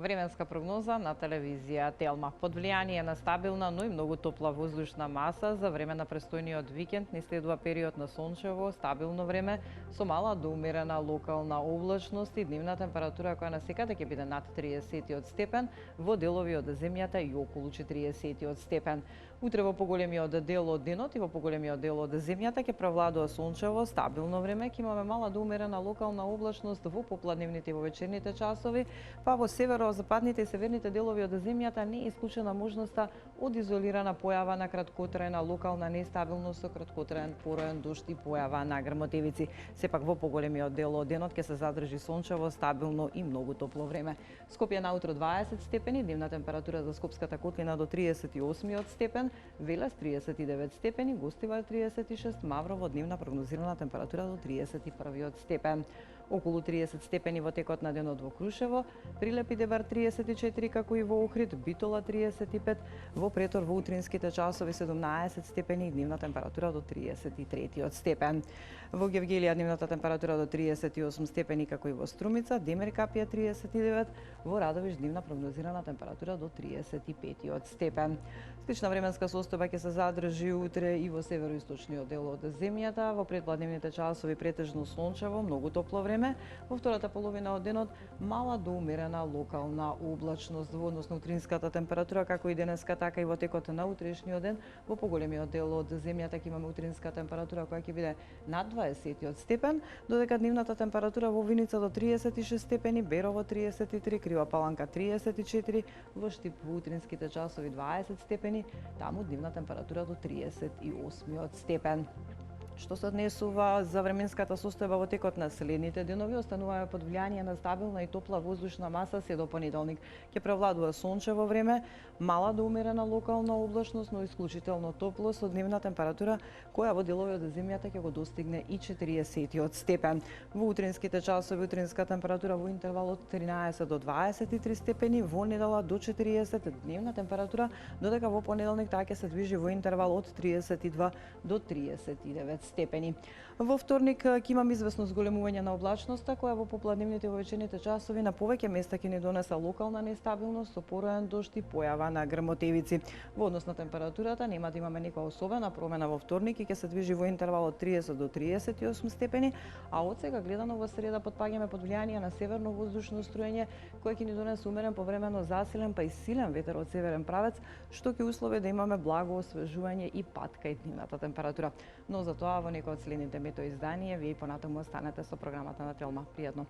Временска прогноза на телевизија Телма. Под влијание на стабилна, но и многу топла воздушна маса, за време на престојниот викенд не следува период на сончево, стабилно време со мала до умерена локална облачност и дневна температура која насекаде ќе биде над 30 степен, во делови од земјата и околу 40 степен. Утре во поголемиот дел од денот и во поголемиот дел од земјата ќе превладува сончево, стабилно време, ќе имаме мала до умерена локална облачност во попладневните и во вечерните часови, па во северо-западните и северните делови од земјата не е исклучена можноста од изолирана појава на краткотрајна локална нестабилност со краткотраен пороен дожд и појава на грмотевици. Сепак во поголемиот дел од денот ќе се задржи сончево, стабилно и многу топло време. Скопје наутро 20 степени, дневна температура за Скопската котлина до 38 степен, Велес 39 степени, Гостивар 36, Маврово дневна прогнозирана температура до 31 степен. Околу 30 степени во текот на денот во Крушево, Прилеп и Девар 34, како и во Охрид, Битола 35, во Претор во утринските часови 17 степени и дневна температура до 33 степен. Во Гевгелија дневната температура до 38 степени, како и во Струмица, Демир Капија 39, во Радовиш дневна прогнозирана температура до 35 степен. Слична временска состојба ќе се задржи утре и во североисточниот дел од земјата, во предпладневните часови претежно сончево, многу топло време, во втората половина од денот мала до умерена локална облачност. Во однос на утринската температура, како и денеска, така и во текот на утрешниот ден, во поголемиот дел од земјата ќе имаме утринска температура која ќе биде над 20 степен, додека дневната температура во Виница до 36 степени, Берово 33, Крива Паланка 34, во Штип во утринските часови 20 степени, таму дневна температура до 38 степен. Што се однесува за временската состојба во текот на следните денови, остануваме под влијание на стабилна и топла воздушна маса се до понеделник. Ќе превладува сончево време, мала до умерена локална облачност, но исклучително топло со дневна температура која во делови од земјата ќе го достигне и 40 степен. Во утринските часови утринска температура во интервал од 13 до 23 степени, во недела до 40 дневна температура, додека во понеделник таа ќе се движи во интервал од 32 до 39 степени. Во вторник ќе имаме известно зголемување на облачноста, која во попладневните и во вечерните часови на повеќе места ќе ни донесе локална нестабилност со пороен дожд и појава на грмотевици. Во однос на температурата нема да имаме никаква особена промена во вторник и ќе се движи во интервал од 30 до 38 степени, а од сега гледано во среда потпаѓаме под влијание на северно воздушно струење кој ќе ни донесе умерен повремено засилен па и силен ветер од северен правец, што ќе услови да имаме благо освежување и пад кај дневната температура. Но за тоа во некој од следните метеоизданија вие понатаму останете со програмата на Телма. Пријатно!